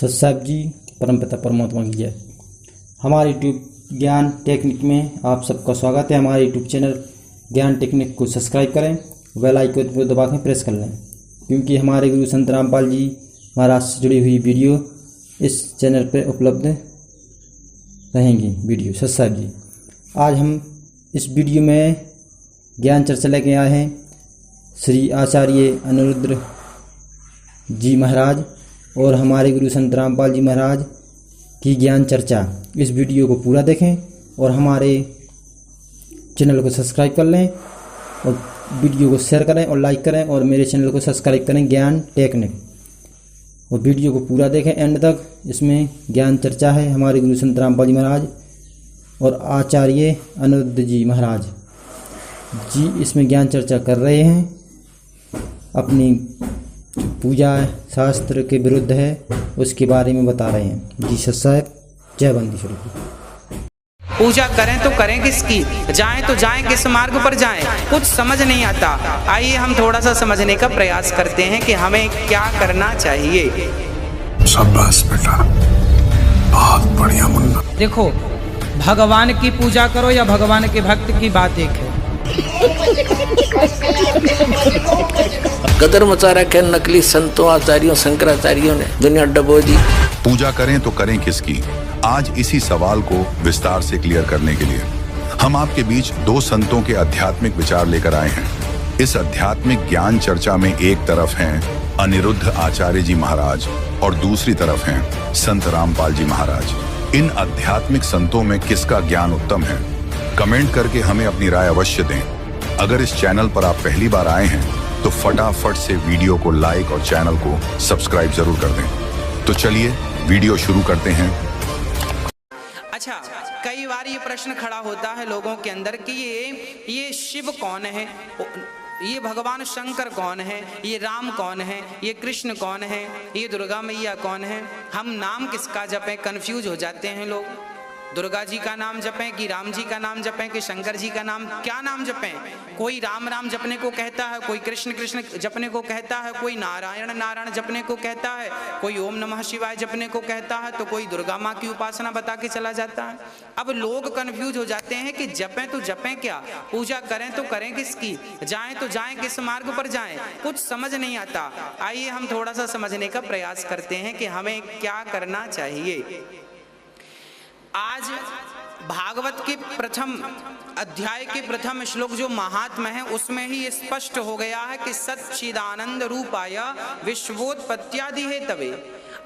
सत्साहिब जी परमपिता परमात्मा की जय। हमारे यूट्यूब ज्ञान टेक्निक में आप सबका स्वागत है। हमारे यूट्यूब चैनल ज्ञान टेक्निक को सब्सक्राइब करें, बेल आइकन को दबा के प्रेस कर लें, क्योंकि हमारे गुरु संत रामपाल जी महाराज से जुड़ी हुई वीडियो इस चैनल पर उपलब्ध रहेंगी। वीडियो सत्साहिब जी, आज हम इस वीडियो में ज्ञान चर्चा लेके आए हैं श्री आचार्य अनिरुद्ध जी महाराज और हमारे गुरु संत रामपाल जी महाराज की ज्ञान चर्चा। इस वीडियो को पूरा देखें और हमारे चैनल को सब्सक्राइब कर लें और वीडियो को शेयर करें और लाइक करें और मेरे चैनल को सब्सक्राइब करें ज्ञान टेक्निक, और वीडियो को पूरा देखें एंड तक। इसमें ज्ञान चर्चा है हमारे गुरु संत रामपाल जी महाराज और आचार्य अनिरुद्ध जी महाराज जी इसमें ज्ञान चर्चा कर रहे हैं। अपनी पूजा शास्त्र के विरुद्ध है उसके बारे में बता रहे हैं जी। सत्साहिब जय बंदी स्वरूप। पूजा करें तो करें किसकी, जाएं तो जाएं किस मार्ग पर जाएं, कुछ समझ नहीं आता। आइए हम थोड़ा सा समझने का प्रयास करते हैं कि हमें क्या करना चाहिए। शाबाश बेटा, बहुत बढ़िया मुन्ना। देखो, भगवान की पूजा करो या भगवान के भक्त की बात एक है। कदर मचा रखे नकली संतों आचार्यों शंकराचार्यों ने, दुनिया डबो दी। पूजा करें तो करें किसकी, आज इसी सवाल को विस्तार से क्लियर करने के लिए हम आपके बीच दो संतों के आध्यात्मिक विचार लेकर आए हैं। इस आध्यात्मिक ज्ञान चर्चा में एक तरफ हैं अनिरुद्ध आचार्य जी महाराज और दूसरी तरफ हैं संत रामपाल जी महाराज। इन आध्यात्मिक संतों में किसका ज्ञान उत्तम है, कमेंट करके हमें अपनी राय अवश्य दें। अगर इस चैनल पर आप पहली बार आए हैं तो फटाफट से वीडियो को लाइक और चैनल को सब्सक्राइब जरूर कर दें। तो चलिए वीडियो शुरू करते हैं। अच्छा, कई बार ये प्रश्न खड़ा होता है लोगों के अंदर कि ये शिव कौन है, ये भगवान शंकर कौन है, ये राम कौन है, ये कृष्ण कौन है, ये दुर्गा मैया कौन है। हम नाम किसका जपें, कंफ्यूज हो जाते हैं लोग। दुर्गा जी का नाम जपें कि राम जी का नाम जपें कि शंकर जी का नाम, क्या नाम जपें। कोई राम राम जपने को कहता है, कोई कृष्ण कृष्ण जपने को कहता है, कोई नारायण नारायण जपने को कहता है, कोई ओम नमः शिवाय जपने को कहता है, तो कोई दुर्गा माँ की उपासना बता के चला जाता है। अब लोग कंफ्यूज हो जाते हैं कि जपें तो जपें क्या, पूजा करें तो करें किसकी, जाएं तो जाएं किस मार्ग पर जाएं, कुछ समझ नहीं आता। आइए हम थोड़ा सा समझने का प्रयास करते हैं कि हमें क्या करना चाहिए। आज भागवत के प्रथम अध्याय के प्रथम श्लोक जो महात्मा है उसमें ही स्पष्ट हो गया है कि सच्चिदानंद रूपाय विश्वोत्पत्त्यादि हेतवे।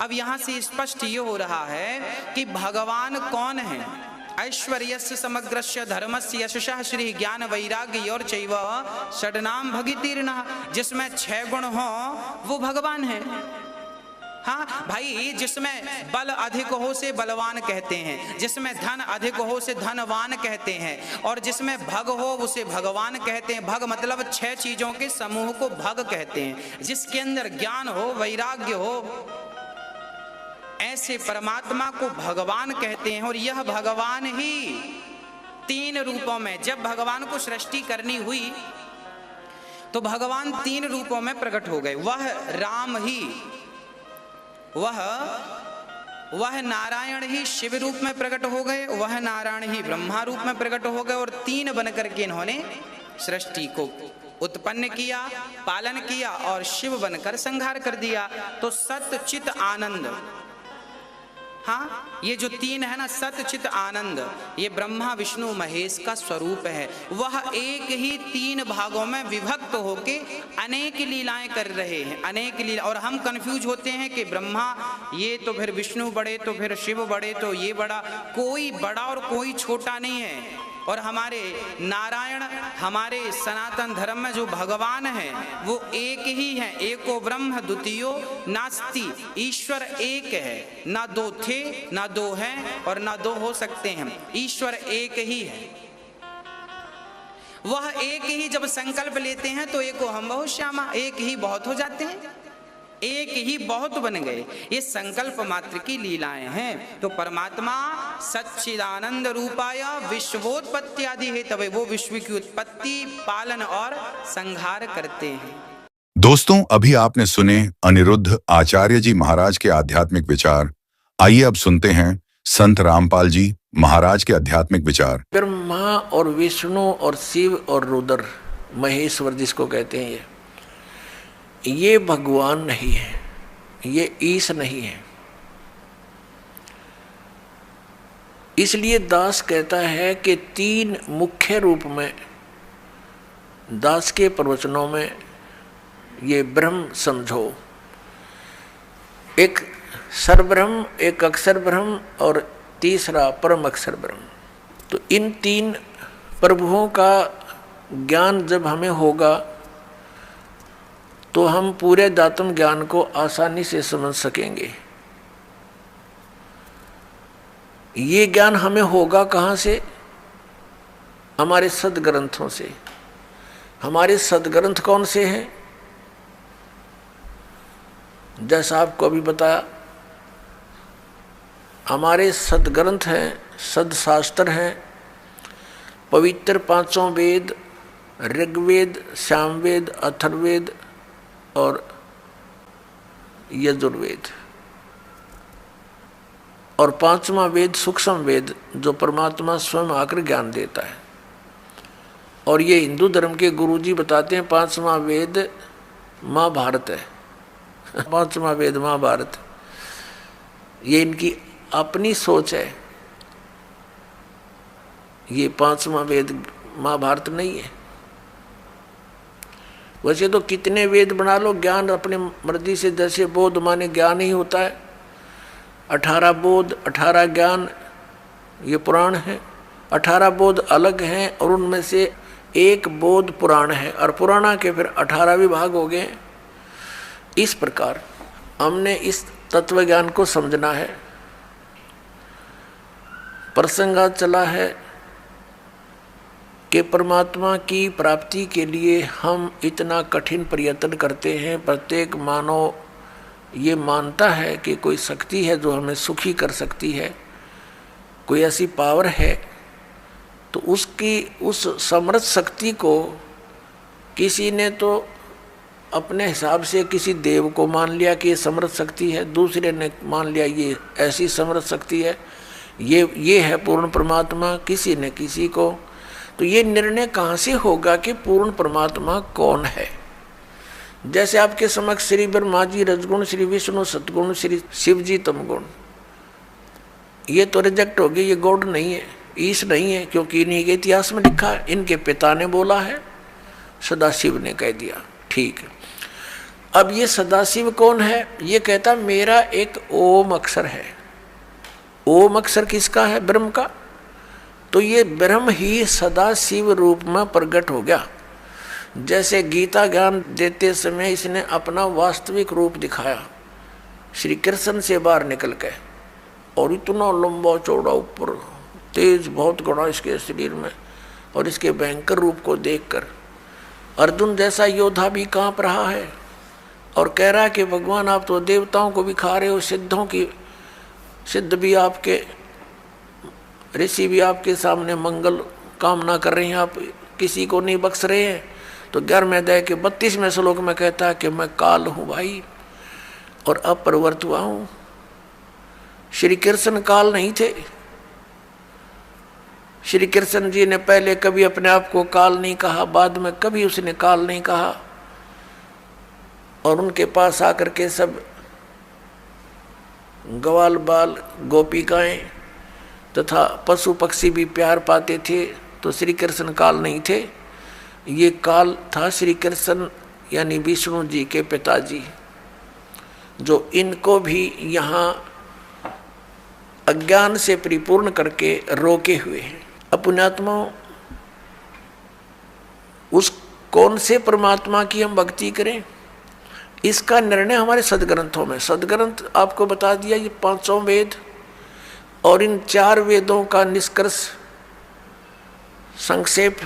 अब यहाँ से स्पष्ट ये हो रहा है कि भगवान कौन है। ऐश्वर्यस्य समग्रस्य धर्मस्य यशः श्री ज्ञान वैराग्य और चैव षड्नाम भगितीर्णः, जिसमें 6 गुण हो वो भगवान है। हाँ भाई, जिसमें बल अधिक हो से बलवान कहते हैं, जिसमें धन अधिक हो से धनवान कहते हैं, और जिसमें भग हो उसे भगवान कहते हैं। भग मतलब 6 चीजों के समूह को भग कहते हैं। जिसके अंदर ज्ञान हो वैराग्य हो ऐसे परमात्मा को भगवान कहते हैं। और यह भगवान ही 3 रूपों में, जब भगवान को सृष्टि करनी हुई तो भगवान 3 रूपों में प्रकट हो गए। वह राम ही, वह नारायण ही शिव रूप में प्रकट हो गए, वह नारायण ही ब्रह्मा रूप में प्रकट हो गए, और 3 बनकर के इन्होंने सृष्टि को उत्पन्न किया, पालन किया और शिव बनकर संहार कर दिया। तो सत चित आनंद, हाँ ये जो 3 है ना, सत चित आनंद, ये ब्रह्मा विष्णु महेश का स्वरूप है। वह एक ही 3 भागों में विभक्त होके अनेक लीलाएं कर रहे हैं, अनेक लीला। और हम कंफ्यूज होते हैं कि ब्रह्मा ये तो फिर विष्णु बड़े, तो फिर शिव बड़े, तो ये बड़ा। कोई बड़ा और कोई छोटा नहीं है। और हमारे नारायण, हमारे सनातन धर्म में जो भगवान है वो एक ही है। एको ब्रह्म द्वितीयो नास्ति, ईश्वर एक है, ना 2 थे ना 2 हैं और ना 2 हो सकते हैं। ईश्वर एक ही है। वह एक ही जब संकल्प लेते हैं तो एको हम बहु श्यामा, एक ही बहुत हो जाते हैं, एक ही बहुत बन गए। ये संकल्प मात्र की लीलाएं हैं। तो परमात्मा सच्चिदानंद रूपाय विश्वोत्पत्त्यादि हेतवे, वो विश्व की उत्पत्ति, पालन और संहार करते हैं। दोस्तों, अभी आपने सुने अनिरुद्ध आचार्य जी महाराज के आध्यात्मिक विचार। आइए अब सुनते हैं संत रामपाल जी महाराज के आध्यात्मिक विचार। ब्रह्मा और विष्णु और शिव और रुद्र, महेश्वर जिसको कहते हैं, ये भगवान नहीं है, ये ईश नहीं है। इसलिए दास कहता है कि तीन मुख्य रूप में दास के प्रवचनों में ये ब्रह्म समझो। एक सरब्रह्म, एक अक्षर ब्रह्म और तीसरा परम अक्षर ब्रह्म। तो इन तीन प्रभुओं का ज्ञान जब हमें होगा तो हम पूरे दातम ज्ञान को आसानी से समझ सकेंगे। ये ज्ञान हमें होगा कहाँ से? हमारे सदग्रंथों से। हमारे सदग्रंथ कौन से हैं? जैसा आपको अभी बताया, हमारे सदग्रंथ हैं, सदशास्त्र हैं, पवित्र पांचों वेद, ऋग्वेद, सामवेद, अथर्ववेद और यजुर्वेद, और पांचवा वेद सूक्ष्म वेद जो परमात्मा स्वयं आकर ज्ञान देता है। और ये हिंदू धर्म के गुरुजी बताते हैं पांचवा वेद महाभारत है। पांचवा वेद महाभारत, ये इनकी अपनी सोच है। ये पांचवा वेद महाभारत नहीं है। वैसे तो कितने वेद बना लो, ज्ञान अपने मर्जी से, जैसे बोध माने ज्ञान ही होता है। 18 बोध, 18 ज्ञान, ये पुराण है। 18 बोध अलग हैं और उनमें से एक बोध पुराण है, और पुराणा के फिर 18 विभाग हो गए। इस प्रकार हमने इस तत्व ज्ञान को समझना है। प्रसंग चला है कि परमात्मा की प्राप्ति के लिए हम इतना कठिन प्रयत्न करते हैं। प्रत्येक मानव ये मानता है कि कोई शक्ति है जो हमें सुखी कर सकती है, कोई ऐसी पावर है। तो उसकी उस समर्थ शक्ति को किसी ने तो अपने हिसाब से किसी देव को मान लिया कि ये समर्थ शक्ति है, दूसरे ने मान लिया ये ऐसी समर्थ शक्ति है, ये है पूर्ण परमात्मा, किसी ने किसी को। तो ये निर्णय कहाँ से होगा कि पूर्ण परमात्मा कौन है? जैसे आपके समक्ष श्री ब्रह्मा जी रजगुण, श्री विष्णु सतगुण, श्री शिव जी तमगुण, ये तो रिजेक्ट हो गए, ये गॉड नहीं है, ईश नहीं है, क्योंकि इन्हीं के इतिहास में लिखा है। इनके पिता ने बोला है, सदाशिव ने कह दिया। ठीक है, अब ये सदाशिव कौन है? ये कहता मेरा एक ओम अक्षर है। ओम अक्षर किसका है? ब्रह्म का। तो ये ब्रह्म ही सदाशिव रूप में प्रकट हो गया। जैसे गीता ज्ञान देते समय इसने अपना वास्तविक रूप दिखाया श्री कृष्ण से बाहर निकल के, और इतना लंबा चौड़ा, ऊपर तेज बहुत घना इसके शरीर में, और इसके भयंकर रूप को देखकर अर्जुन जैसा योद्धा भी कांप रहा है और कह रहा है कि भगवान आप तो देवताओं को भी खा रहे हो, सिद्धों की, सिद्ध भी आपके, ऋषि भी आपके सामने मंगल कामना कर रहे हैं, आप किसी को नहीं बख्श रहे हैं। तो 11वें अध्याय के 32वें श्लोक में कहता है कि मैं काल हूँ भाई और अपरिवर्त हुआ हूँ। श्री कृष्ण काल नहीं थे। श्री कृष्ण जी ने पहले कभी अपने आप को काल नहीं कहा, बाद में कभी उसने काल नहीं कहा, और उनके पास आकर के सब ग्वाल बाल गोपिकाएं तथा पशु पक्षी भी प्यार पाते थे। तो श्री कृष्ण काल नहीं थे, ये काल था श्री कृष्ण यानी विष्णु जी के पिताजी, जो इनको भी यहाँ अज्ञान से परिपूर्ण करके रोके हुए हैं। पुण्यात्मा, उस कौन से परमात्मा की हम भक्ति करें, इसका निर्णय हमारे सदग्रंथों में। सदग्रंथ आपको बता दिया, ये पांचों वेद, और इन 4 वेदों का निष्कर्ष संक्षेप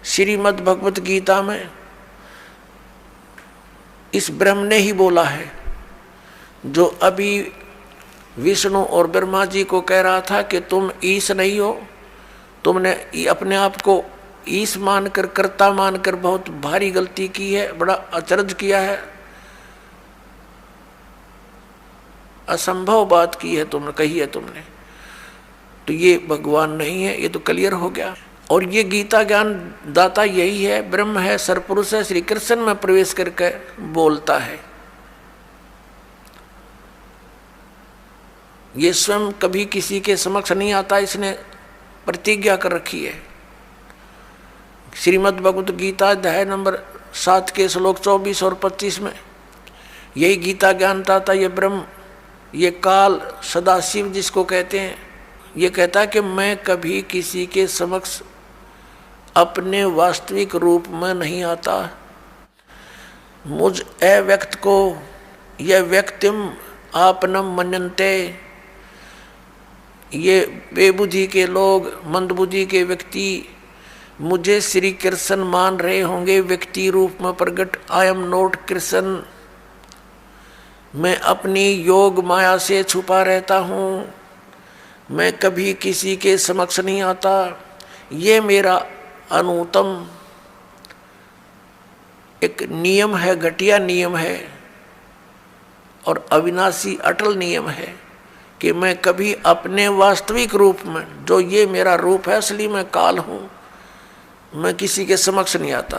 श्रीमद् भगवत गीता में इस ब्रह्म ने ही बोला है, जो अभी विष्णु और ब्रह्मा जी को कह रहा था कि तुम ईश नहीं हो, तुमने अपने आप को ईश मानकर, कर्ता मानकर बहुत भारी गलती की है, बड़ा अचरज किया है, असंभव बात की है तुमने, कही है तुमने, तो ये भगवान नहीं है, ये तो क्लियर हो गया। और ये गीता ज्ञान दाता यही है, ब्रह्म है, सरपुरुष है, श्री कृष्ण में प्रवेश करके बोलता है। ये स्वयं कभी किसी के समक्ष नहीं आता, इसने प्रतिज्ञा कर रखी है। श्रीमद् भगवत गीता अध्याय नंबर 7 के श्लोक 24 और 25 में यही गीता ज्ञानता था, ये ब्रह्म, ये काल, सदाशिव जिसको कहते हैं, ये कहता है कि मैं कभी किसी के समक्ष अपने वास्तविक रूप में नहीं आता। मुझ अव्यक्त को यह व्यक्तिम आपनम मन्यन्ते, ये बेबुद्धि के लोग, मंदबुद्धि के व्यक्ति मुझे श्री कृष्ण मान रहे होंगे व्यक्ति रूप में प्रकट। आई एम नॉट कृष्ण, मैं अपनी योग माया से छुपा रहता हूँ, मैं कभी किसी के समक्ष नहीं आता। ये मेरा अनुत्तम एक नियम है, घटिया नियम है और अविनाशी अटल नियम है कि मैं कभी अपने वास्तविक रूप में, जो ये मेरा रूप है, असली मैं काल हूँ, मैं किसी के समक्ष नहीं आता।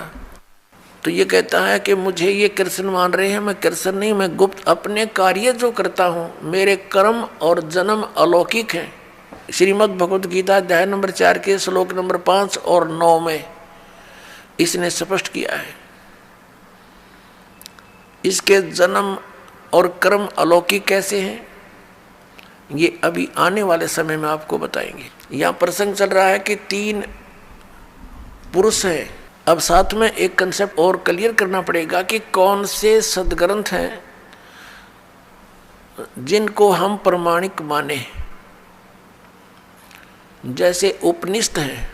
तो ये कहता है कि मुझे ये कृष्ण मान रहे हैं, मैं कृष्ण नहीं, मैं गुप्त अपने कार्य जो करता हूँ, मेरे कर्म और जन्म अलौकिक हैं। श्रीमद् भगवत गीता अध्याय नंबर 4 के श्लोक नंबर 5 और 9 में इसने स्पष्ट किया है। इसके जन्म और कर्म अलौकिक कैसे हैं, ये अभी आने वाले समय में आपको बताएंगे। यहाँ प्रसंग चल रहा है कि 3 पुरुष हैं। अब साथ में एक कंसेप्ट और क्लियर करना पड़ेगा कि कौन से सदग्रंथ हैं जिनको हम प्रमाणिक माने। जैसे उपनिषद हैं,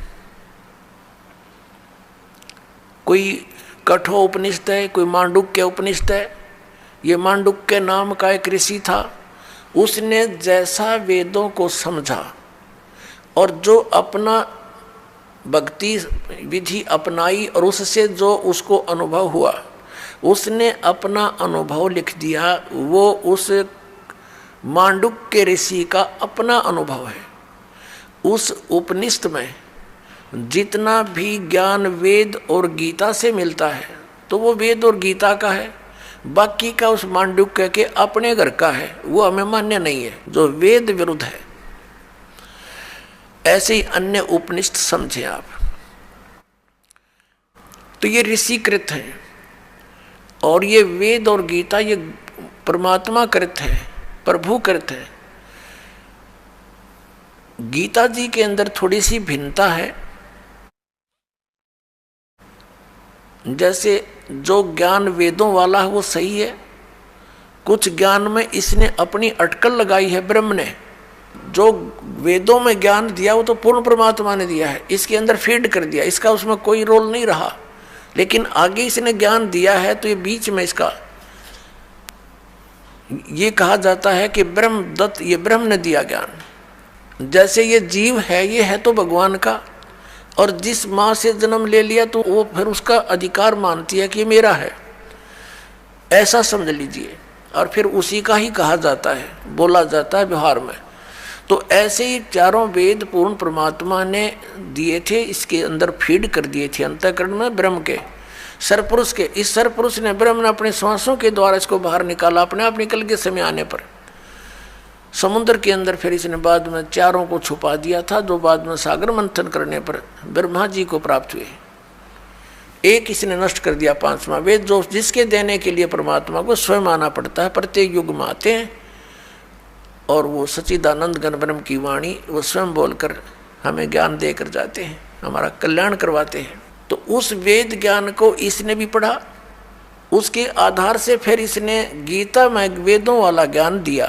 कोई कठोपनिषद है, कोई मांडुक्य उपनिषद है। ये मांडुक्य नाम का एक ऋषि था, उसने जैसा वेदों को समझा और जो अपना भक्ति विधि अपनाई और उससे जो उसको अनुभव हुआ, उसने अपना अनुभव लिख दिया। वो उस मांडुक्य ऋषि का अपना अनुभव है। उस उपनिषद में जितना भी ज्ञान वेद और गीता से मिलता है तो वो वेद और गीता का है, बाकी का उस मांडुक्य के अपने घर का है, वो हमें मान्य नहीं है, जो वेद विरुद्ध है। ऐसे ही अन्य उपनिषद समझे आप। तो ये ऋषिकृत हैं और ये वेद और गीता ये परमात्मा कृत है, प्रभु कृत है। गीता जी के अंदर थोड़ी सी भिन्नता है। जैसे जो ज्ञान वेदों वाला है वो सही है, कुछ ज्ञान में इसने अपनी अटकल लगाई है। ब्रह्म ने जो वेदों में ज्ञान दिया वो तो पूर्ण परमात्मा ने दिया है, इसके अंदर फीड कर दिया, इसका उसमें कोई रोल नहीं रहा। लेकिन आगे इसने ज्ञान दिया है तो ये बीच में इसका ये कहा जाता है कि ब्रह्म दत्त, ये ब्रह्म ने दिया ज्ञान। जैसे ये जीव है, ये है तो भगवान का, और जिस माँ से जन्म ले लिया तो वो फिर उसका अधिकार मानती है कि ये मेरा है, ऐसा समझ लीजिए। और फिर उसी का ही कहा जाता है, बोला जाता है व्यवहार में। तो ऐसे ही चारों वेद पूर्ण परमात्मा ने दिए थे, इसके अंदर फीड कर दिए थे अंतःकरण में ब्रह्म के, सरपुरुष के। इस सरपुरुष ने, ब्रह्म ने अपने श्वासों के द्वारा इसको बाहर निकाला। अपने आप निकल के समय आने पर समुद्र के अंदर फिर इसने बाद में चारों को छुपा दिया था, जो बाद में सागर मंथन करने पर ब्रह्मा जी को प्राप्त हुए। एक इसने नष्ट कर दिया, 5वां वेद, जो जिसके देने के लिए परमात्मा को स्वयं आना पड़ता है। प्रत्येक युग में आते हैं और वो सच्चिदानंद घन ब्रह्म की वाणी वो स्वयं बोलकर हमें ज्ञान देकर जाते हैं, हमारा कल्याण करवाते हैं। तो उस वेद ज्ञान को इसने भी पढ़ा, उसके आधार से फिर इसने गीता में वेदों वाला ज्ञान दिया।